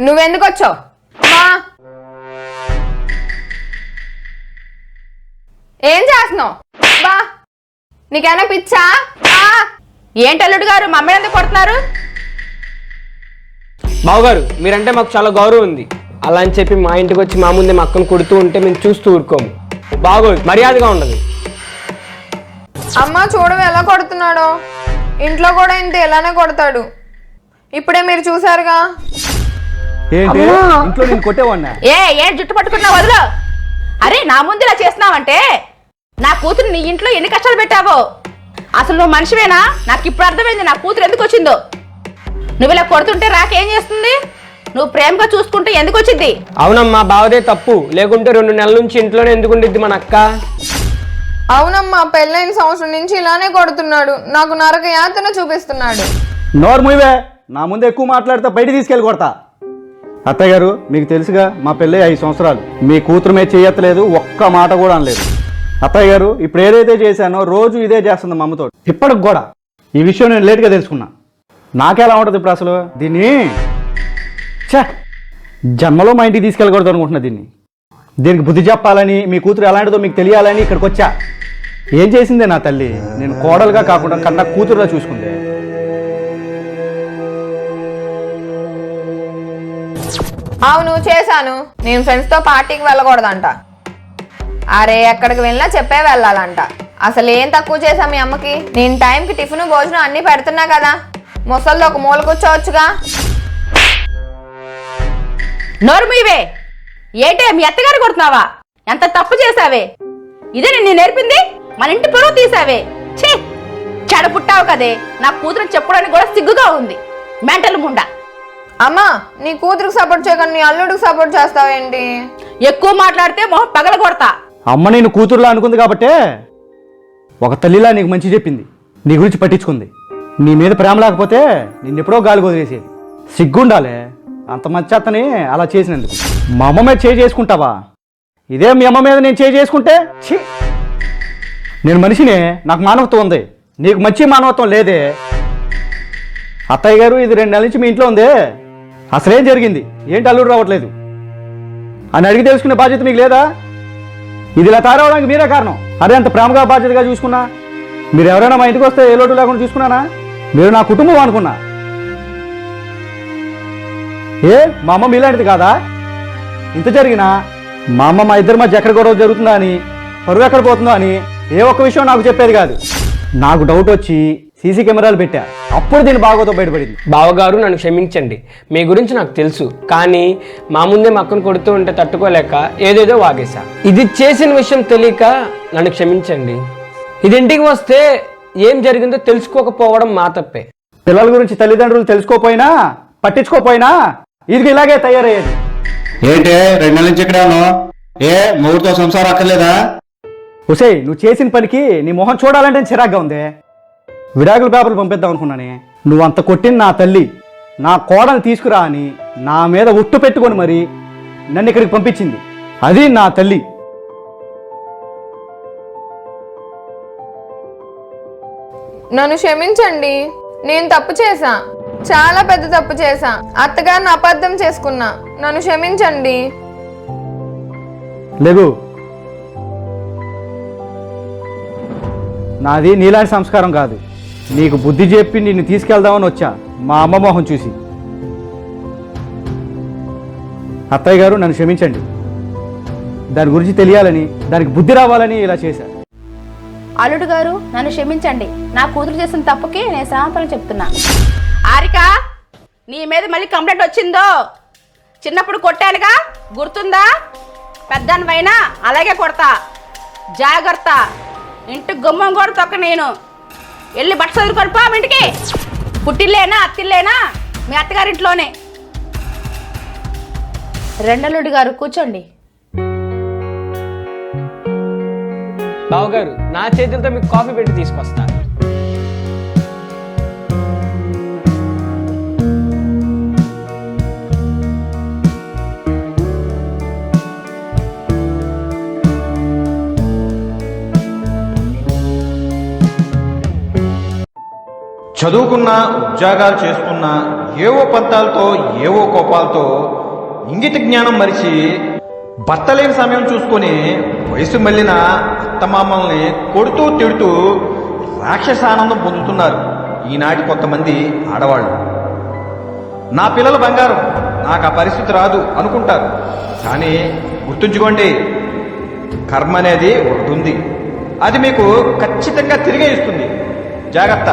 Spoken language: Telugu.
నువ్వెందుకు వచ్చావు? ఏం చేస్తున్నావు? బా నీకేనా పిచ్చా? ఏంటి అల్లుడు గారు మమ్మల్ని ఎందుకు కొడుతున్నారు? బావగారు మీరంటే మాకు చాలా గౌరవం ఉంది, అలా అని చెప్పి మా ఇంటికి వచ్చి మా ముందే మా అక్కను కొడుతూ ఉంటే మేము చూస్తూ ఊరుకోము. బాగోదు, మర్యాదగా ఉండదు. అమ్మ చూడవు ఎలా కొడుతున్నాడో. ఇంట్లో కూడా ఇంత ఎలానే కొడతాడు. ఇప్పుడే మీరు చూసారుగా. ఏంటి ఇంట్లో నేను కొట్టేవాడినా? ఏ జుట్టు పట్టుకున్నా వదులు. అరే నా ముందు ఇలా చేస్తున్నావంటే నా కూతురు నీ ఇంట్లో ఎన్ని కష్టాలు పెట్టావో. అసలు నువ్వు మనిషివేనా? నాకు ఇప్పుడు అర్థమైంది నా కూతురు ఎందుకు వచ్చిందో. నువ్వు ఇలా కొడుతుంటే రాకేం చేస్తుంది? నువ్వు ప్రేమగా చూసుకుంటే ఎందుకు వచ్చింది? అవునమ్మా, బావదే తప్పు. లేకుంటే 2 నెలల నుంచి ఇంట్లోనే ఎందుకు ఉండిద్ది మన అక్క? అవునమ్మా, పెళ్ళైన సంవత్సరం నుంచి ఇలానే కొడుతున్నాడు. నాకు నరక యాతన చూపిస్తున్నాడు. నోర్ముయివే, నా ముందు ఎక్కువ మాట్లాడితే బయట తీసుకెళ్ళి కొడతా. అత్తయ్య గారు మీకు తెలుసుగా, మా పెళ్ళి 5 సంవత్సరాలు. మీ కూతురు మీద చేయట్లేదు, ఒక్క మాట కూడా అనలేదు. అత్తయ్య గారు ఇప్పుడు ఏదైతే చేశానో రోజు ఇదే చేస్తుంది మా అమ్మతో. ఇప్పటికి కూడా ఈ విషయం నేను లేట్గా తెలుసుకున్నా. నాకెలా ఉంటుంది ఇప్పుడు అసలు? దీన్ని జన్మలో మా ఇంటికి తీసుకెళ్ళకూడదు అనుకుంటున్నా. దీనికి బుద్ధి చెప్పాలని, మీ కూతురు ఎలాంటిదో మీకు తెలియాలని ఇక్కడికి వచ్చా. ఏం చేసిందే నా తల్లి? నేను కోడలుగా కాకుండా కన్నా కూతురుగా చూసుకుంది. అవును చేశాను. నేను ఫ్రెండ్స్తో పార్టీకి వెళ్ళకూడదంట. అరే ఎక్కడికి వెళ్ళినా చెప్పే వెళ్ళాలంట. అసలు ఏం తక్కువ చేశా మీ అమ్మకి? నేను టైంకి టిఫిన్ భోజనం అన్నీ పెడుతున్నా కదా. ముసల్లో ఒక మూల కూర్చోవచ్చుగా. నోరుమీవే. ఏంటే మీ అత్తగారు కొడుతున్నావా? ఎంత తప్పు చేసావే? ఇదే నేను నేర్పింది? మన ఇంటి పొరుగు తీసావే. ఛీ, చెడ పుట్టావు కదే. నా కూతురు చెప్పుకోవడానికి కూడా సిగ్గుగా ఉంది. మెంటల్ ముండా. అమ్మా, నీ కూతురుకు సపోర్ట్ చేయకుండా నీ అల్లుడికి సపోర్ట్ చేస్తావేంటి? ఎక్కువ మాట్లాడితే మొహం పగల కొడతా. అమ్మ నేను కూతురులా అనుకుంది కాబట్టే ఒక తల్లిలా నీకు మంచి చెప్పింది, నీ గురించి పట్టించుకుంది. నీ మీద ప్రేమ లేకపోతే నిన్నెప్పుడో గాలి వదిలేసేది. సిగ్గుండాలే అంత మంచి అత్తని అలా చేసినందుకు. మా అమ్మ మీద చేసుకుంటావా? ఇదే మీ అమ్మ మీద నేను చేసుకుంటే ఛీ, నేను మనిషినే, నాకు మానవత్వం ఉంది. నీకు మంచి మానవత్వం లేదే. అత్తయ్య గారు ఇది 2 నెలల నుంచి మీ ఇంట్లో ఉందే, అసలేం జరిగింది? ఏంటి అల్లుడు రావట్లేదు అని అడిగి తెలుసుకునే బాధ్యత మీకు లేదా? ఇది ఇలా తయారవడానికి మీరే కారణం. అరే అంత ప్రేమగా బాధ్యతగా చూసుకున్నా. మీరు ఎవరైనా మా ఇంటికి వస్తే ఏ లోటు లేకుండా చూసుకున్నానా? మీరు నా కుటుంబం అనుకున్నా. ఏ మా అమ్మ మీలాంటిది కాదా? ఇంత జరిగినా మా అమ్మ మా ఇద్దరి మధ్య ఎక్కడ గొడవ జరుగుతుందా అని, పరువు ఎక్కడ పోతుందో అని ఏ ఒక్క విషయం నాకు చెప్పేది కాదు. నాకు డౌట్ వచ్చి సీసీ కెమెరాలు పెట్టా, అప్పుడు దీని బాగోతో బయటపడింది. బావగారు నన్ను క్షమించండి, మీ గురించి నాకు తెలుసు. కానీ మా ముందే మా అక్కను కొడుతూ ఉంటే తట్టుకోలేక ఏదేదో వాగేశా. ఇది చేసిన విషయం తెలియక నన్ను క్షమించండి. ఇది ఇంటికి వస్తే ఏం జరిగిందో తెలుసుకోకపోవడం మా తప్పే. పిల్లల గురించి తల్లిదండ్రులు తెలుసుకోపోయినా పట్టించుకోపోయినా ఇది ఇలాగే తయారయ్యేది. ఏంటే 2 నెలల నుంచి ఇక్కడే ఉన్నావు? ఏ మూడుతో సంసారం అక్కర్లేదా? హుసే, నువ్వు చేసిన పనికి నీ మొహం చూడాలంటే చిరాగ్గా ఉంది. విడాకుల పేపర్లు పంపిద్దాం అనుకున్నానే. నువ్వు అంత కొట్టిన నా తల్లి నా కోడలు తీసుకురా అని నా మీద ఉట్టు పెట్టుకొని మరి నన్ను ఇక్కడికి పంపించింది. అది నా తల్లి. నన్ను క్షమించండి. నేను తప్పు చేశా, చాలా పెద్ద తప్పు చేశా. అత్తగారిని అబద్ధం చేసుకున్నా. నన్ను క్షమించండి. లేగు, నాది నీలాంటి సంస్కారం కాదు. నీకు బుద్ధి చెప్పి నిన్ను తీసుకెళ్దామని వచ్చా మా అమ్మ మొహం చూసి. అత్తయ్య గారు నన్ను క్షమించండి. దాని గురించి తెలియాలని, దానికి బుద్ధి రావాలని ఇలా చేశా. అల్లుడు గారు నన్ను క్షమించండి. నా కూతురు చేసిన తప్పుకి నేను క్షమాపణ చెప్తున్నా. ఆరిక, నీ మీద మళ్ళీ కంప్లైంట్ వచ్చిందో? చిన్నప్పుడు కొట్టానుగా, గుర్తుందా? పెద్దనివైనా అలాగే కొడతా, జాగ్రత్త. ఇంటి గుమ్మం కూడా తొక్క. నేను వెళ్ళి బట్ట చదువుకొని పో ఇంటికి. పుట్టిల్లేనా అత్తిల్లేనా మీ అత్తగారింట్లోనే. రెండల్లుడి గారు కూర్చోండి. బావగారు నా చేతులతో మీకు కాఫీ పెట్టి తీసుకొస్తా. చదువుకున్నా ఉద్యోగాలు చేస్తున్నా ఏవో పంతాలతో ఏవో కోపాలతో ఇంగిత జ్ఞానం మరిచి భర్త లేని సమయం చూసుకొని వయసు మళ్ళిన అత్తమామల్ని కొడుతూ తిడుతూ రాక్షస ఆనందం పొందుతున్నారు ఈనాటి కొంతమంది ఆడవాళ్ళు. నా పిల్లల బంగారం, నాకు ఆ పరిస్థితి రాదు అనుకుంటారు. కానీ గుర్తుంచుకోండి, కర్మ అనేది ఒకటి ఉంది. అది మీకు ఖచ్చితంగా తిరిగే ఇస్తుంది. జాగ్రత్త.